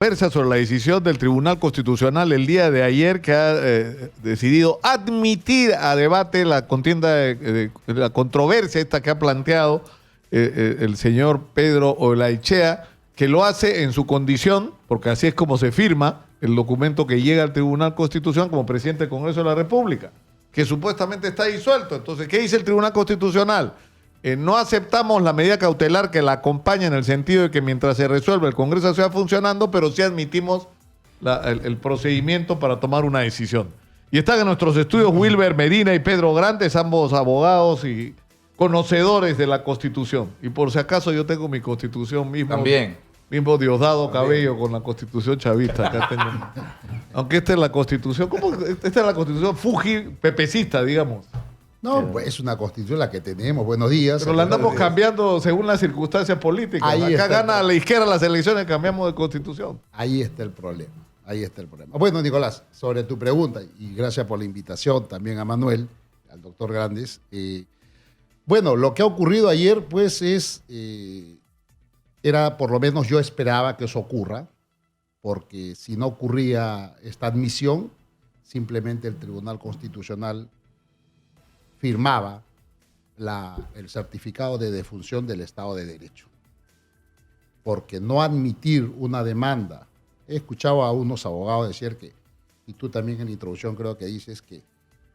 Versa sobre la decisión del Tribunal Constitucional el día de ayer que ha decidido admitir a debate la contienda, la controversia esta que ha planteado el señor Pedro Olaechea, que lo hace en su condición, porque así es como se firma el documento que llega al Tribunal Constitucional como presidente del Congreso de la República, que supuestamente está disuelto. Entonces, ¿qué dice el Tribunal Constitucional? No aceptamos la medida cautelar que la acompaña en el sentido de que mientras se resuelve el Congreso siga funcionando, pero sí admitimos el procedimiento para tomar una decisión. Y están en nuestros estudios Wilber Medina y Pedro Grandes, ambos abogados y conocedores de la Constitución. Y por si acaso yo tengo mi Constitución mismo. También. Mismo Diosdado Cabello con la Constitución chavista. Acá tengo. Aunque esta es la Constitución, ¿cómo? Esta es la Constitución pepecista, digamos. No, pues es una constitución la que tenemos. Buenos días. Pero la andamos cambiando según las circunstancias políticas. Ahí Acá está gana la izquierda las elecciones, cambiamos de constitución. Ahí está el problema. Ahí está el problema. Bueno, Nicolás, sobre tu pregunta, y gracias por la invitación también a Manuel, al doctor Grandes. Bueno, lo que ha ocurrido ayer, pues, era, por lo menos yo esperaba que eso ocurra, porque si no ocurría esta admisión, simplemente el Tribunal Constitucional firmaba el certificado de defunción del Estado de Derecho. Porque no admitir una demanda, he escuchado a unos abogados decir que, y tú también en la introducción creo que dices que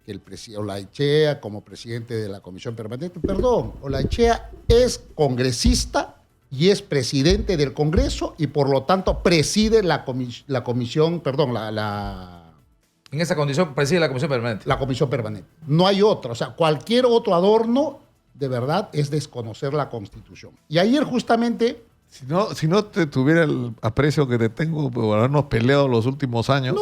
el presidente Olaechea como presidente de la Comisión Permanente, perdón, Olaechea es congresista y es presidente del Congreso y por lo tanto preside la comisión, perdón, En esa condición preside la Comisión Permanente. La Comisión Permanente. No hay otra. O sea, cualquier otro adorno, de verdad, es desconocer la Constitución. Y ayer justamente... Si no te tuviera el aprecio que te tengo por habernos peleado los últimos años,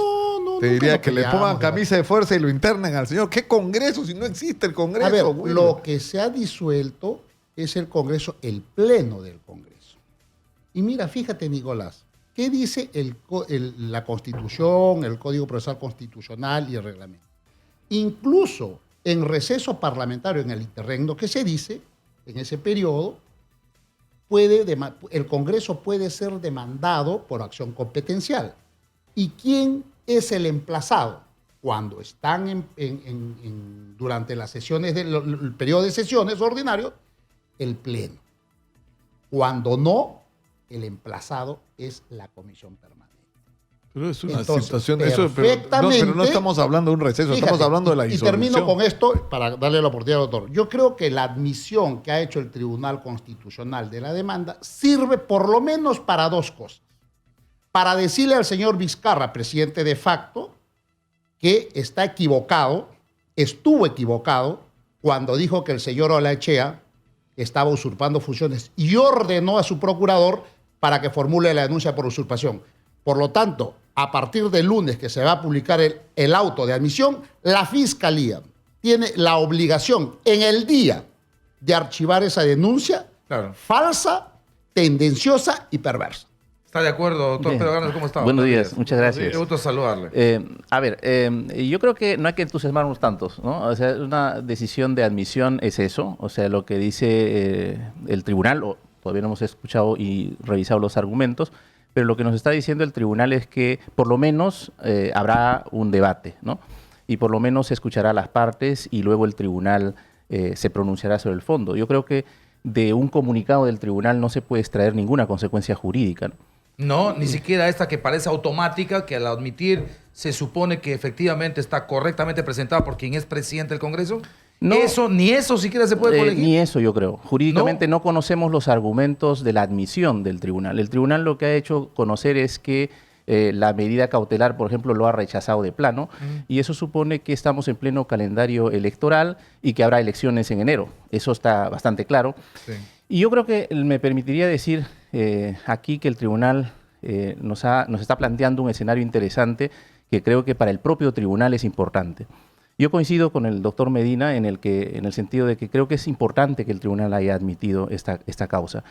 te diría que le pongan camisa de fuerza y lo internen al señor. ¿Qué Congreso si no existe el Congreso? A ver, güey? lo que se ha disuelto es el Congreso, el Pleno del Congreso. Y mira, fíjate, Nicolás, ¿qué dice la Constitución, el Código Procesal Constitucional y el reglamento? Incluso en receso parlamentario, en el interregno que se dice, en ese periodo, el Congreso puede ser demandado por acción competencial. ¿Y quién es el emplazado? Cuando están durante las sesiones, el periodo de sesiones ordinario, el Pleno. Cuando no, el emplazado es la Comisión Permanente. Pero es una Entonces, situación... perfectamente, pero no estamos hablando de un receso, fíjate, estamos hablando de la disolución. Y termino con esto para darle la oportunidad al doctor. Yo creo que la admisión que ha hecho el Tribunal Constitucional de la demanda sirve por lo menos para dos cosas. Para decirle al señor Vizcarra, presidente de facto, que está equivocado, estuvo equivocado, cuando dijo que el señor Olaechea estaba usurpando funciones y ordenó a su procurador para que formule la denuncia por usurpación. Por lo tanto, a partir del lunes que se va a publicar el auto de admisión, la Fiscalía tiene la obligación en el día de archivar esa denuncia falsa, tendenciosa y perversa. ¿Está de acuerdo, doctor Bien. Pedro Grandes? ¿Cómo está? Buenos días, muchas gracias. Me gusta saludarle. A ver, yo creo que no hay que entusiasmarnos tantos, ¿no? O sea, una decisión de admisión es eso, o sea, lo que dice el tribunal, o todavía no hemos escuchado y revisado los argumentos, pero lo que nos está diciendo el tribunal es que por lo menos habrá un debate, ¿no? Y por lo menos se escuchará a las partes y luego el tribunal se pronunciará sobre el fondo. Yo creo que de un comunicado del tribunal no se puede extraer ninguna consecuencia jurídica, ¿no? No, ni siquiera esta que parece automática, que al admitir se supone que efectivamente está correctamente presentada por quien es presidente del Congreso. No, Ni eso siquiera se puede colegir. Ni eso, yo creo. Jurídicamente no conocemos los argumentos de la admisión del tribunal. El tribunal lo que ha hecho conocer es que la medida cautelar, por ejemplo, lo ha rechazado de plano, y eso supone que estamos en pleno calendario electoral y que habrá elecciones en enero. Eso está bastante claro. Sí. Y yo creo que me permitiría decir aquí que el tribunal nos está planteando un escenario interesante que creo que para el propio tribunal es importante. Yo coincido con el doctor Medina en el sentido de que creo que es importante que el tribunal haya admitido esta causa.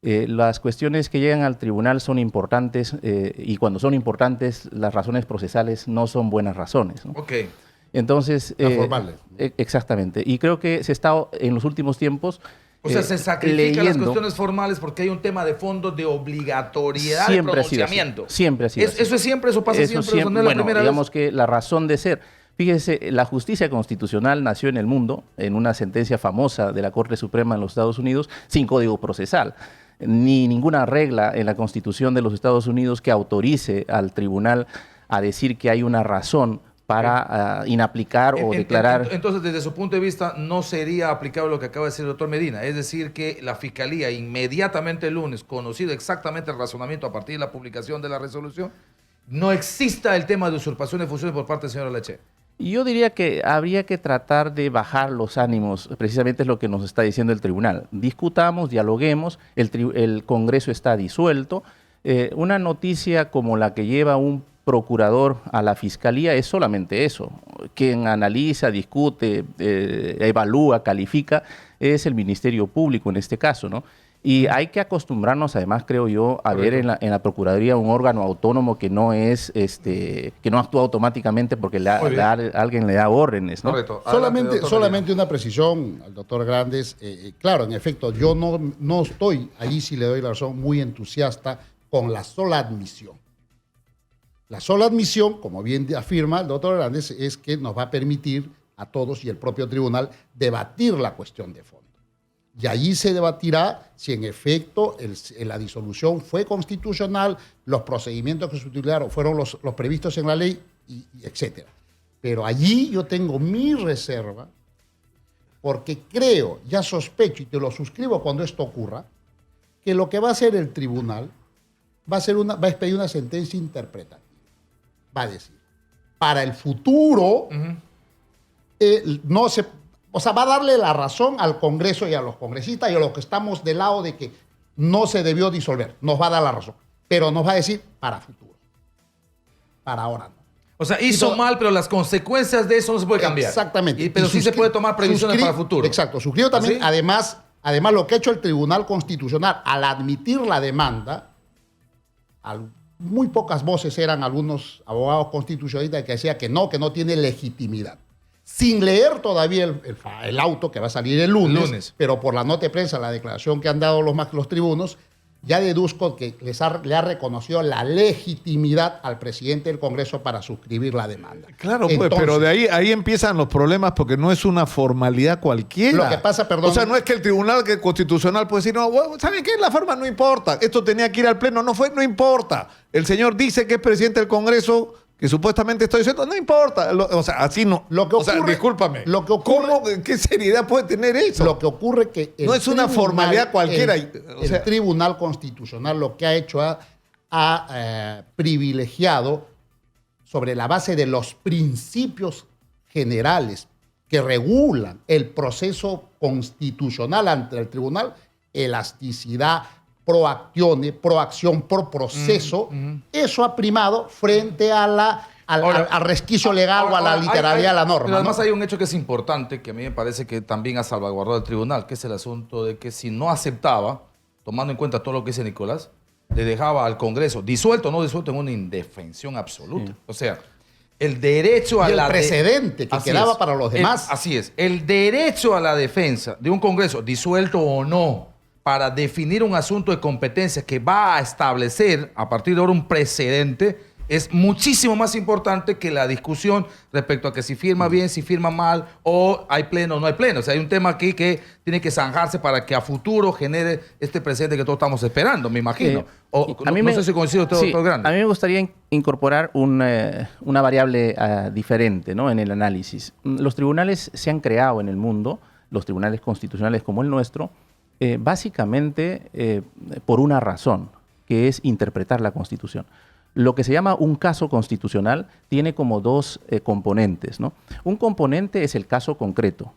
Las cuestiones que llegan al tribunal son importantes y cuando son importantes las razones procesales no son buenas razones, ¿no? Ok. Entonces, Formales, ¿no? Exactamente. Y creo que se está en los últimos tiempos O sea, se sacrifican las leyendo, cuestiones formales porque hay un tema de fondo de obligatoriedad de siempre ha sido así. pronunciamiento. Siempre ha sido así. Eso es siempre, eso pasa siempre, eso no es la bueno, primera digamos vez. que la razón de ser. Fíjese, la justicia constitucional nació en el mundo, en una sentencia famosa de la Corte Suprema en los Estados Unidos, sin código procesal, ni ninguna regla en la Constitución de los Estados Unidos que autorice al tribunal a decir que hay una razón para inaplicar o declarar. Entonces, desde su punto de vista, no sería aplicable lo que acaba de decir el doctor Medina. Es decir, que la Fiscalía inmediatamente el lunes, conocido exactamente el razonamiento a partir de la publicación de la resolución, no exista el tema de usurpación de funciones por parte del señor Leche. Yo diría que habría que tratar de bajar los ánimos, precisamente es lo que nos está diciendo el tribunal. Discutamos, dialoguemos, el Congreso está disuelto. Una noticia como la que lleva un procurador a la fiscalía es solamente eso. Quien analiza, discute, evalúa, califica, es el Ministerio Público en este caso, ¿no? Y hay que acostumbrarnos, además, creo yo, a ver en la Procuraduría un órgano autónomo que no es, que no actúa automáticamente porque alguien le da órdenes, ¿no? Correcto. Adelante, doctor Solamente una precisión al doctor Grandes. Claro, en efecto, yo no estoy, ahí sí le doy la razón, muy entusiasta con la sola admisión. La sola admisión, como bien afirma el doctor Hernández, es que nos va a permitir a todos y el propio tribunal debatir la cuestión de fondo. Y allí se debatirá si en efecto la disolución fue constitucional, los procedimientos que se utilizaron fueron los previstos en la ley, y etc. Pero allí yo tengo mi reserva, porque creo, ya sospecho y te lo suscribo cuando esto ocurra, que lo que va a hacer el tribunal va a expedir una sentencia interpretativa. Va a decir, para el futuro, va a darle la razón al Congreso y a los congresistas y a los que estamos del lado de que no se debió disolver. Nos va a dar la razón, pero nos va a decir para futuro. Para ahora no. O sea, hizo mal, pero las consecuencias de eso no se puede cambiar. Exactamente. Pero sí se puede tomar previsiones para el futuro. Exacto. Suscribo también, ¿Sí? además, lo que ha hecho el Tribunal Constitucional al admitir la demanda, muy pocas voces eran algunos abogados constitucionalistas que decían que no tiene legitimidad. Sin leer todavía el auto que va a salir el lunes, pero por la nota de prensa, la declaración que han dado los tribunos, ya deduzco que le ha reconocido la legitimidad al presidente del Congreso para suscribir la demanda. Claro, pues, pero de ahí empiezan los problemas porque no es una formalidad cualquiera. Lo que pasa, perdón. O sea, no es que el Tribunal Constitucional puede decir, no, ¿saben qué? La forma no importa. Esto tenía que ir al Pleno, no importa. El señor dice que es presidente del Congreso, que supuestamente estoy diciendo, no importa. O sea, así no. Discúlpame. ¿Qué seriedad puede tener eso? Lo que ocurre que no es una formalidad cualquiera. El Tribunal Constitucional lo que ha hecho ha privilegiado, sobre la base de los principios generales que regulan el proceso constitucional ante el tribunal, elasticidad, proacción por proceso, eso ha primado frente a al resquicio legal o a la literalidad de la norma. Pero además hay un hecho que es importante, que a mí me parece que también ha salvaguardado el tribunal, que es el asunto de que si no aceptaba, tomando en cuenta todo lo que dice Nicolás, le dejaba al Congreso, disuelto o no disuelto, en una indefensión absoluta. Sí. O sea, el derecho a el precedente que quedaba para los demás. Así es. El derecho a la defensa de un Congreso, disuelto o no, para definir un asunto de competencia que va a establecer a partir de ahora un precedente, es muchísimo más importante que la discusión respecto a que si firma bien, si firma mal, o hay pleno o no hay pleno. O sea, hay un tema aquí que tiene que zanjarse para que a futuro genere este precedente que todos estamos esperando, me imagino. No sé si coincide usted, doctor Grande. A mí me gustaría incorporar una variable diferente, ¿no?, en el análisis. Los tribunales se han creado en el mundo, los tribunales constitucionales como el nuestro, básicamente por una razón, que es interpretar la Constitución. Lo que se llama un caso constitucional tiene como dos componentes, ¿no? Un componente es el caso concreto,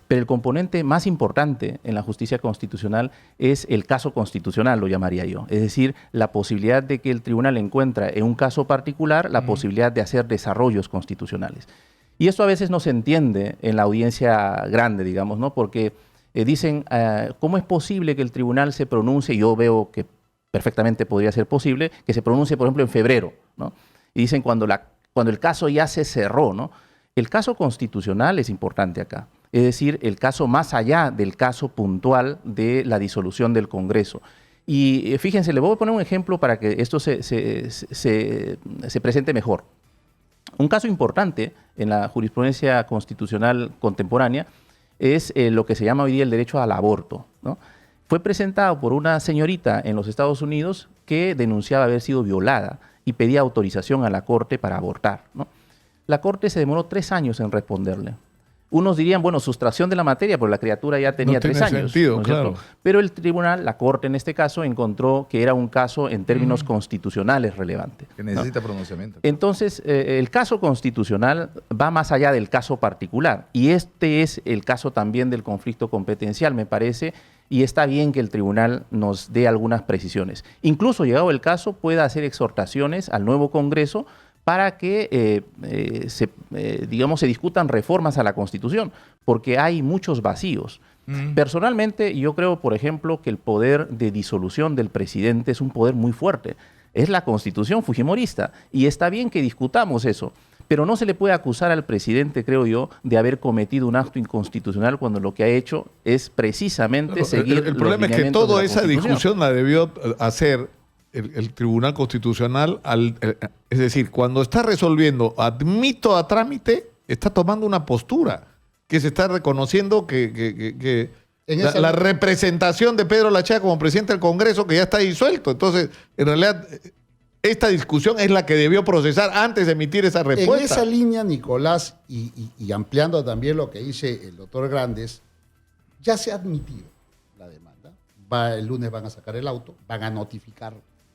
pero el componente más importante en la justicia constitucional es el caso constitucional, lo llamaría yo. Es decir, la posibilidad de que el tribunal encuentra en un caso particular la posibilidad de hacer desarrollos constitucionales. Y esto a veces no se entiende en la audiencia grande, digamos, ¿no? Porque dicen, ¿cómo es posible que el tribunal se pronuncie? Yo veo que perfectamente podría ser posible que se pronuncie, por ejemplo, en febrero, ¿no? Y dicen cuando el caso ya se cerró, ¿no? El caso constitucional es importante acá. Es decir, el caso más allá del caso puntual de la disolución del Congreso. Y fíjense, le voy a poner un ejemplo para que esto se presente mejor. Un caso importante en la jurisprudencia constitucional contemporánea es lo que se llama hoy día el derecho al aborto, ¿no? Fue presentado por una señorita en los Estados Unidos que denunciaba haber sido violada y pedía autorización a la Corte para abortar, ¿no? La Corte se demoró 3 años en responderle. Unos dirían, bueno, sustracción de la materia, porque la criatura ya tenía 3 años. Sentido, ¿no es claro. cierto? Pero el tribunal, la Corte en este caso, encontró que era un caso en términos constitucionales relevante. Que necesita pronunciamiento. Entonces, el caso constitucional va más allá del caso particular. Y este es el caso también del conflicto competencial, me parece, y está bien que el tribunal nos dé algunas precisiones. Incluso, llegado el caso, pueda hacer exhortaciones al nuevo Congreso para que se discutan reformas a la Constitución, porque hay muchos vacíos. Personalmente, yo creo, por ejemplo, que el poder de disolución del presidente es un poder muy fuerte. Es la Constitución fujimorista, y está bien que discutamos eso, pero no se le puede acusar al presidente, creo yo, de haber cometido un acto inconstitucional cuando lo que ha hecho es precisamente seguir el problema es que toda esa discusión la debió hacer el Tribunal Constitucional, es decir, cuando está resolviendo admito a trámite, está tomando una postura que se está reconociendo que la representación de Pedro Lachea como presidente del Congreso que ya está disuelto. Entonces, en realidad, esta discusión es la que debió procesar antes de emitir esa respuesta. En esa línea, Nicolás, y ampliando también lo que dice el doctor Grandes, ya se ha admitido la demanda. El lunes van a sacar el auto, van a notificar.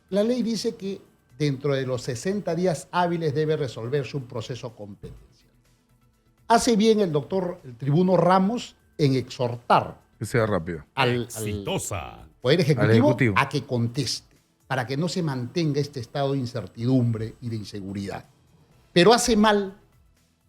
La ley dice que dentro de los 60 días hábiles debe resolverse un proceso competencial. Hace bien el tribuno Ramos en exhortar Que sea rápido. al Poder Ejecutivo a que conteste, para que no se mantenga este estado de incertidumbre y de inseguridad. Pero hace mal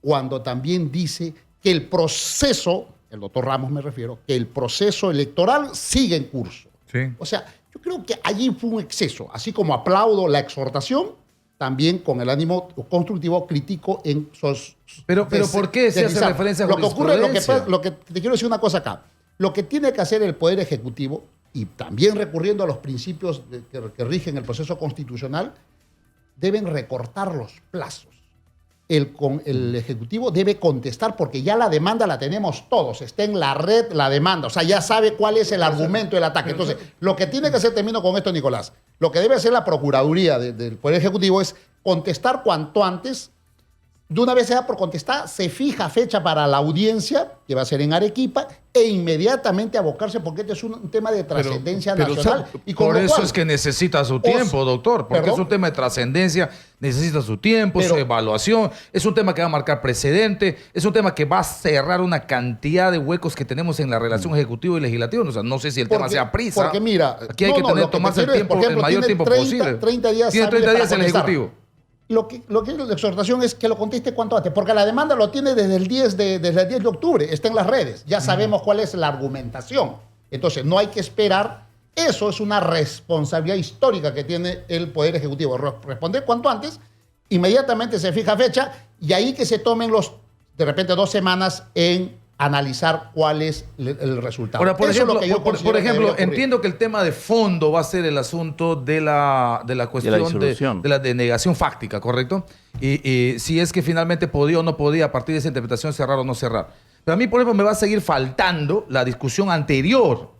cuando también dice que el proceso, el doctor Ramos me refiero, que el proceso electoral sigue en curso. Sí. O sea, yo creo que allí fue un exceso. Así como aplaudo la exhortación, también con el ánimo constructivo critico en sus... Pero ¿por qué se hace referencia a lo que ocurre, jurisprudencia? lo que te quiero decir una cosa acá. Lo que tiene que hacer el Poder Ejecutivo, y también recurriendo a los principios que rigen el proceso constitucional, deben recortar los plazos. El Ejecutivo debe contestar porque ya la demanda la tenemos todos. Está en la red la demanda. O sea, ya sabe cuál es el argumento del ataque. Entonces, lo que tiene que hacer, termino con esto, Nicolás, lo que debe hacer la Procuraduría del Poder Ejecutivo es contestar cuanto antes. De una vez se da por contestar, se fija fecha para la audiencia, que va a ser en Arequipa, e inmediatamente abocarse, porque este es un tema de trascendencia nacional. Y por eso es que necesita su tiempo, doctor, porque ¿Perdón? es un tema de trascendencia, necesita su tiempo, su Pero- evaluación, es un tema que va a marcar precedente, es un tema que va a cerrar una cantidad de huecos que tenemos en la relación ejecutivo y legislativo. O sea, no sé si el tema sea prisa. Porque mira, aquí hay que lo que tomarse te el quiero es, tiempo, por ejemplo, el mayor tiene tiempo 30 posible. 30 días Tiene 30 hábiles días para el contestar. Ejecutivo. Lo que la exhortación es que lo conteste cuanto antes, porque la demanda lo tiene desde el 10 de octubre, está en las redes, ya sabemos cuál es la argumentación. Entonces, no hay que esperar. Eso es una responsabilidad histórica que tiene el Poder Ejecutivo, responder cuanto antes, inmediatamente se fija fecha y ahí que se tomen de repente 2 semanas en analizar cuál es el resultado. Ahora, por Eso es lo ejemplo, que yo por considero que ejemplo, debería ocurrir. entiendo que el tema de fondo va a ser el asunto de la cuestión disolución. de la denegación fáctica, ¿correcto? Y si es que finalmente podía o no podía a partir de esa interpretación cerrar o no cerrar. Pero a mí, por ejemplo, me va a seguir faltando la discusión anterior,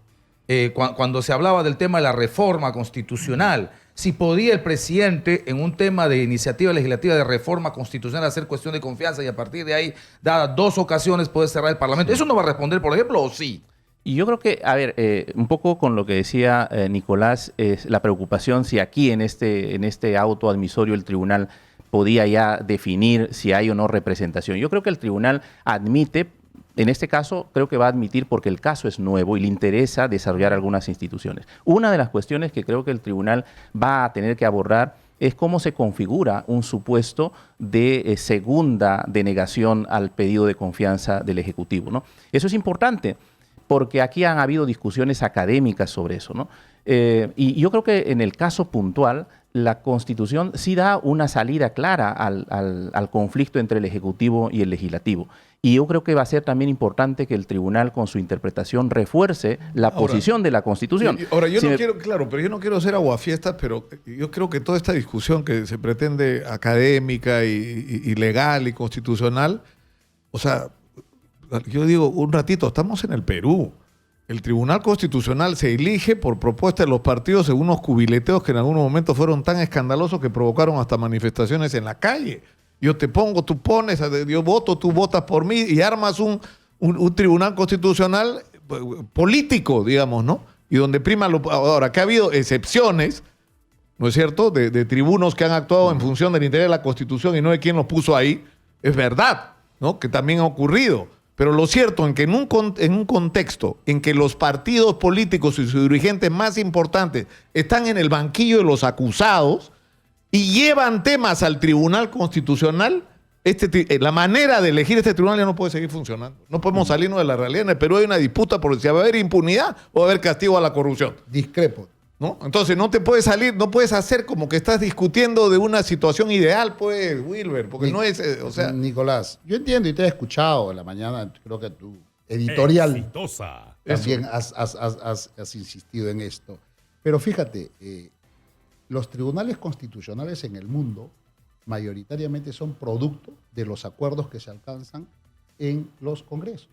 cuando se hablaba del tema de la reforma constitucional. Si podía el presidente, en un tema de iniciativa legislativa de reforma constitucional, hacer cuestión de confianza y a partir de ahí, dadas 2 ocasiones, poder cerrar el Parlamento. ¿Eso no va a responder, por ejemplo, o sí? Y yo creo que, a ver, un poco con lo que decía Nicolás, es la preocupación si aquí en este auto admisorio el tribunal podía ya definir si hay o no representación. Yo creo que el tribunal admite, en este caso creo que va a admitir porque el caso es nuevo y le interesa desarrollar algunas instituciones. Una de las cuestiones que creo que el tribunal va a tener que abordar es cómo se configura un supuesto de segunda denegación al pedido de confianza del Ejecutivo, ¿no? Eso es importante porque aquí han habido discusiones académicas sobre eso, ¿no? Y yo creo que en el caso puntual, la Constitución sí da una salida clara al conflicto entre el Ejecutivo y el Legislativo. Y yo creo que va a ser también importante que el tribunal, con su interpretación, refuerce la posición de la Constitución. Ahora, yo no quiero, claro, pero yo no quiero ser aguafiestas, pero yo creo que toda esta discusión que se pretende académica y legal y constitucional, o sea, yo digo, un ratito, estamos en el Perú. El Tribunal Constitucional se elige por propuesta de los partidos según unos cubileteos que en algunos momentos fueron tan escandalosos que provocaron hasta manifestaciones en la calle. Yo te pongo, tú pones, yo voto, tú votas por mí y armas un Tribunal Constitucional político, digamos, ¿no? Y donde prima ahora, que ha habido excepciones, ¿no es cierto?, de tribunos que han actuado en función del interés de la Constitución y no de quién los puso ahí, es verdad, ¿no?, que también ha ocurrido. Pero lo cierto es que en un contexto en que los partidos políticos y sus dirigentes más importantes están en el banquillo de los acusados y llevan temas al Tribunal Constitucional, la manera de elegir este tribunal ya no puede seguir funcionando. No podemos salirnos de la realidad. En el Perú hay una disputa por si va a haber impunidad o va a haber castigo a la corrupción. Discrepo. ¿No? Entonces no te puedes salir, no puedes hacer como que estás discutiendo de una situación ideal, pues, Wilber, porque no es, o sea... Nicolás, yo entiendo y te he escuchado en la mañana, creo que tu editorial Exitosa. también has insistido en esto. Pero fíjate, los tribunales constitucionales en el mundo mayoritariamente son producto de los acuerdos que se alcanzan en los congresos.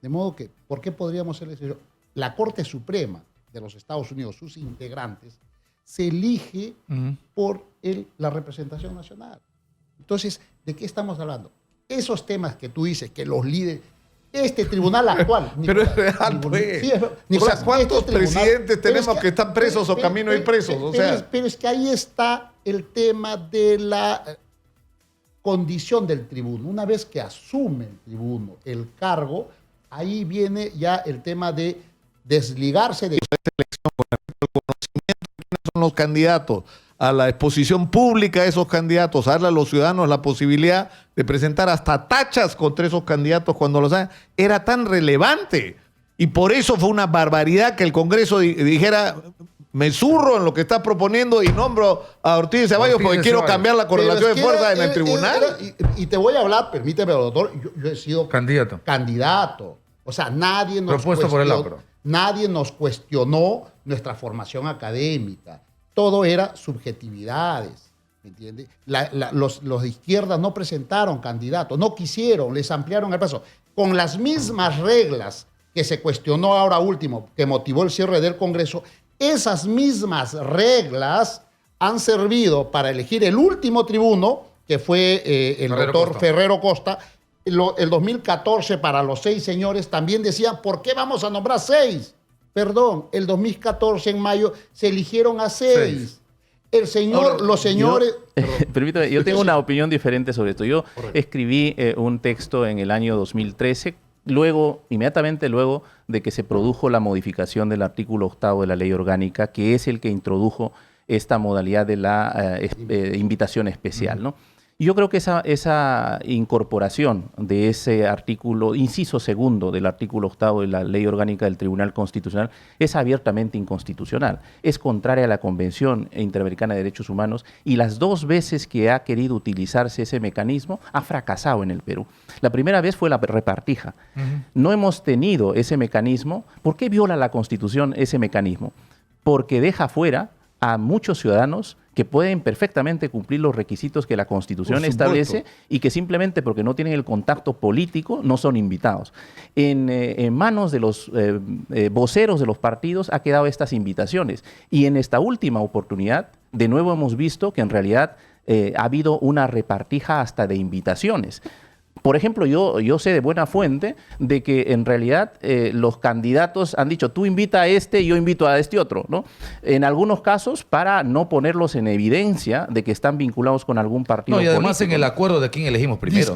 De modo que, ¿por qué podríamos ser la Corte Suprema de los Estados Unidos, sus integrantes, se elige por la representación nacional? Entonces, ¿de qué estamos hablando? Esos temas que tú dices, que los líderes, este tribunal actual... Pero es real, pues. Sí, Nicolás, o sea, ¿cuántos presidentes tenemos que están presos o camino y presos? Pero es que ahí está el tema de la condición del tribuno. Una vez que asume el tribuno el cargo, ahí viene ya el tema de desligarse de son los candidatos, a la exposición pública de esos candidatos, a darle a los ciudadanos la posibilidad de presentar hasta tachas contra esos candidatos cuando los hagan, era tan relevante. Y por eso fue una barbaridad que el Congreso dijera, me zurro en lo que está proponiendo y nombro a Ortiz Ceballos porque quiero cambiar la correlación de fuerza en el tribunal. Y te voy a hablar, permíteme, doctor, yo he sido candidato. O sea, nadie nos cuestionó nuestra formación académica. Todo era subjetividades, ¿me entiendes? Los de izquierda no presentaron candidatos, no quisieron, les ampliaron el plazo. Con las mismas reglas que se cuestionó ahora último, que motivó el cierre del Congreso, esas mismas reglas han servido para elegir el último tribuno, que fue el doctor Ferrero Costa. El 2014, para los 6 señores, también decían, ¿por qué vamos a nombrar 6? Perdón, el 2014, en mayo, se eligieron a 6. Los señores... Permítame, yo tengo una opinión diferente sobre esto. Yo escribí un texto en el año 2013, inmediatamente luego de que se produjo la modificación del artículo 8 de la Ley Orgánica, que es el que introdujo esta modalidad de la invitación especial, ¿no? Yo creo que esa incorporación de ese artículo, inciso segundo del artículo 8 de la Ley Orgánica del Tribunal Constitucional, es abiertamente inconstitucional. Es contraria a la Convención Interamericana de Derechos Humanos y las 2 veces que ha querido utilizarse ese mecanismo ha fracasado en el Perú. La primera vez fue la repartija. No hemos tenido ese mecanismo. ¿Por qué viola la Constitución ese mecanismo? Porque deja fuera a muchos ciudadanos que pueden perfectamente cumplir los requisitos que la Constitución establece y que simplemente porque no tienen el contacto político no son invitados. En manos de los voceros de los partidos ha quedado estas invitaciones y en esta última oportunidad de nuevo hemos visto que en realidad ha habido una repartija hasta de invitaciones. Por ejemplo, yo sé de buena fuente de que en realidad los candidatos han dicho, tú invita a este y yo invito a este otro, ¿no? En algunos casos para no ponerlos en evidencia de que están vinculados con algún partido político. Y además en el acuerdo de quién elegimos primero.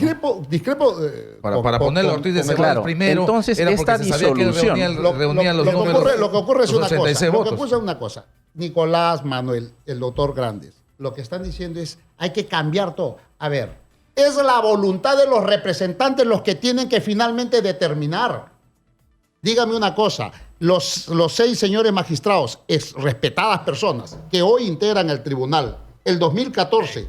Discrepo. Para poner a Ortiz de Ceballos primero. Entonces, era esta se sabía disolución. Que reunían los números. Lo que ocurre es los una 86 cosa. votos. Lo que ocurre es una cosa. Nicolás, Manuel, el doctor Grandes, lo que están diciendo es, hay que cambiar todo. A ver, es la voluntad de los representantes los que tienen que finalmente determinar. Dígame una cosa, los 6 señores magistrados, respetadas personas, que hoy integran el tribunal, el 2014,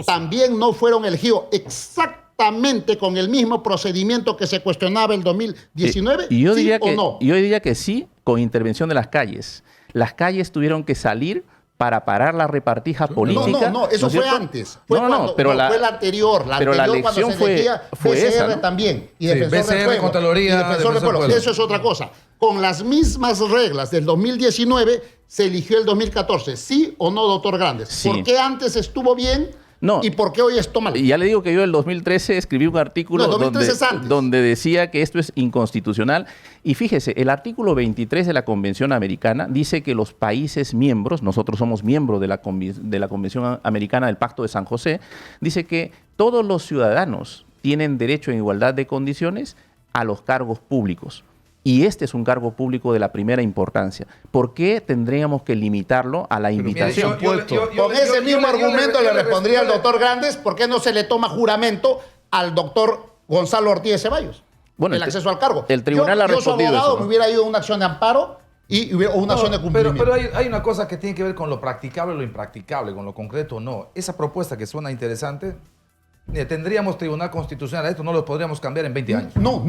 también no fueron elegidos exactamente con el mismo procedimiento que se cuestionaba el 2019, y yo ¿sí diría o que, no? yo diría que sí, con intervención de las calles. Las calles tuvieron que salir para parar la repartija política. No, eso ¿no es fue cierto? antes. Fue pero fue la anterior. pero la anterior cuando elección se elegía fue BCR esa, ¿no? también. Y Sí, Defensor del BCR, Pueblo. Contraloría, y Defensor del Pueblo. Pueblo. Eso es otra cosa. Con las mismas reglas del 2019 se eligió el 2014. ¿Sí o no, doctor Grandes? Sí. ¿Por qué antes estuvo bien No. y por qué hoy está mal? Y ya le digo que yo en el 2013 escribí un artículo No, el 2013 es antes. donde decía que esto es inconstitucional. Y fíjese, el artículo 23 de la Convención Americana dice que los países miembros, nosotros somos miembros de la Convención Americana del Pacto de San José, dice que todos los ciudadanos tienen derecho en igualdad de condiciones a los cargos públicos. Y este es un cargo público de la primera importancia. ¿Por qué tendríamos que limitarlo a la invitación? Con ese mismo argumento le respondería al doctor Grandes, ¿por qué no se le toma juramento al doctor Gonzalo Ortiz de Ceballos? Bueno, el acceso al cargo. el tribunal ha respondido yo, su abogado, eso, ¿no? me hubiera ido a una acción de amparo o una acción de cumplimiento. Pero hay una cosa que tiene que ver con lo practicable o lo impracticable, con lo concreto o no. Esa propuesta que suena interesante, tendríamos tribunal constitucional a esto, no lo podríamos cambiar en 20 años. No,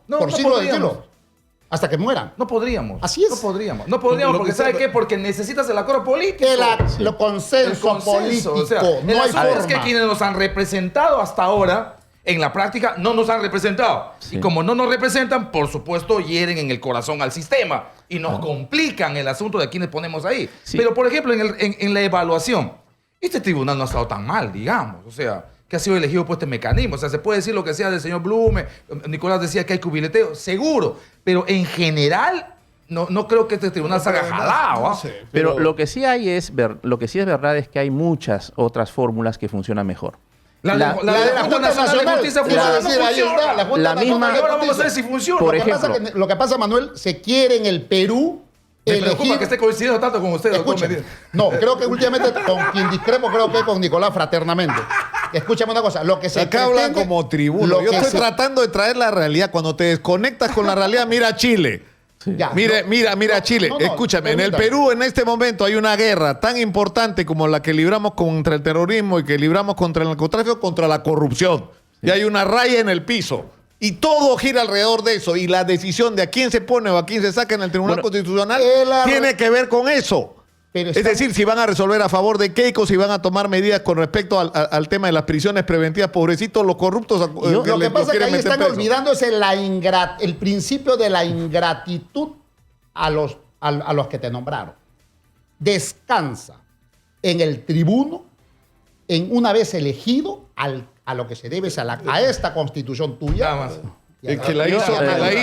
por siglo de podríamos. siglo. Hasta que mueran. No podríamos. Así es. No podríamos. No podríamos porque ¿sabe qué? Porque necesitas el acuerdo político. El consenso político. O sea, no el hay asunto es que forma. quienes nos han representado hasta ahora, en la práctica, no nos han representado. Sí. Y como no nos representan, por supuesto, hieren en el corazón al sistema y nos complican el asunto de quienes ponemos ahí. Sí. Pero, por ejemplo, en la evaluación, este tribunal no ha estado tan mal, digamos. O sea, que ha sido elegido por este mecanismo. O sea, se puede decir lo que sea del señor Blume. Nicolás decía que hay cubileteo, seguro. Pero en general, no creo que este tribunal salga jalado. ¿Ah? Pero lo que sí hay lo que sí es verdad es que hay muchas otras fórmulas que funcionan mejor. La de la Junta Nacional de Justicia Iba a funciona. decir, ahí está, la Junta La Nacional misma- de Ahora vamos a Justicia. ver si funciona. Por Lo que pasa, Manuel, se quiere en el Perú Me preocupa elegir... que esté coincidiendo tanto con usted, doctor Escúchame. Medina. No, creo que últimamente con quien discrepo creo que con Nicolás fraternamente. Escúchame una cosa, lo que se Acá hablan pretende- como tribuno. lo Yo que estoy se- tratando de traer la realidad. Cuando te desconectas con la realidad, mira Chile. Ya, Mira Chile. no, Escúchame, en el permítame. Perú en este momento hay una guerra tan importante como la que libramos contra el terrorismo y que libramos contra el narcotráfico, contra la corrupción. Y hay una raya en el piso. Y todo gira alrededor de eso. Y la decisión de a quién se pone o a quién se saca en el Tribunal Bueno, Constitucional el tiene que ver con eso. Pero Es está- decir, si van a resolver a favor de Keiko, si van a tomar medidas con respecto al tema de las prisiones preventivas, pobrecitos, los corruptos. Lo que los pasa es que quieren ahí meter están presos. olvidándose el principio de la ingratitud a los que te nombraron. Descansa en el tribuno, en una vez elegido, a lo que se debe es a esta constitución tuya. Nada más. Y a Es que la Yo-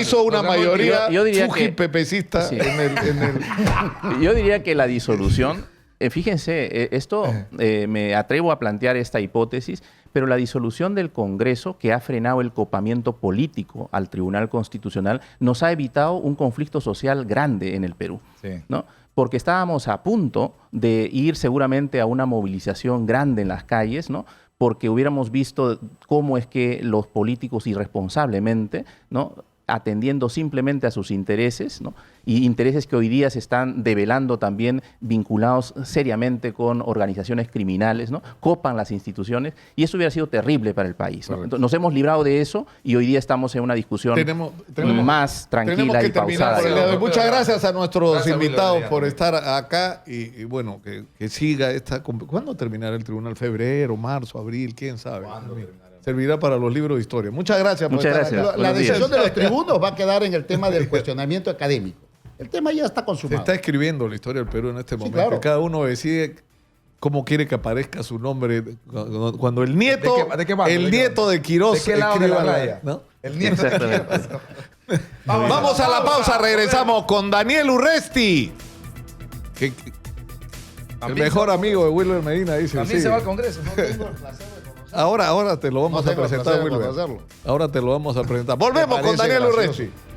hizo una mayoría yo diría fuji que- pepecista Sí. en el Yo diría que la disolución, fíjense, esto me atrevo a plantear esta hipótesis, pero la disolución del Congreso, que ha frenado el copamiento político al Tribunal Constitucional, nos ha evitado un conflicto social grande en el Perú, Sí. ¿no? Porque estábamos a punto de ir seguramente a una movilización grande en las calles, ¿no? Porque hubiéramos visto cómo es que los políticos irresponsablemente, ¿no?, atendiendo simplemente a sus intereses, ¿no?, y intereses que hoy día se están develando también vinculados seriamente con organizaciones criminales, ¿no?, copan las instituciones, y eso hubiera sido terrible para el país, ¿no? Entonces, nos hemos librado de eso y hoy día estamos en una discusión Tenemos- más Tenemos tranquila que y terminar pausada. por el día de hoy. Muchas gracias a nuestros Gracias, invitados William. por estar acá y bueno, que siga esta... ¿Cuándo terminará el tribunal? ¿Febrero, marzo, abril? ¿Quién sabe? Servirá para los libros de historia. Muchas gracias por Muchas estar gracias. acá. La Buenos decisión días. de los tribunos va a quedar en el tema del cuestionamiento académico. El tema ya está Se consumado. está escribiendo la historia del Perú en este momento. claro. Cada uno decide cómo quiere que aparezca su nombre. Cuando el nieto, ¿De qué bando? el ¿De qué nieto bando? de Quirós ¿De qué lado de la escriba raya? ¿no? El nieto. Exactamente. Vamos a la pausa, regresamos con Daniel Urresti. El También mejor se- amigo de Wilber Medina, dice. También sí. se va al Congreso. ¿no? Ahora te lo vamos No a tengo el presentar, placer de Wilber. conocerlo. Ahora te lo vamos a presentar. Volvemos con parece Daniel gracioso. Urresti.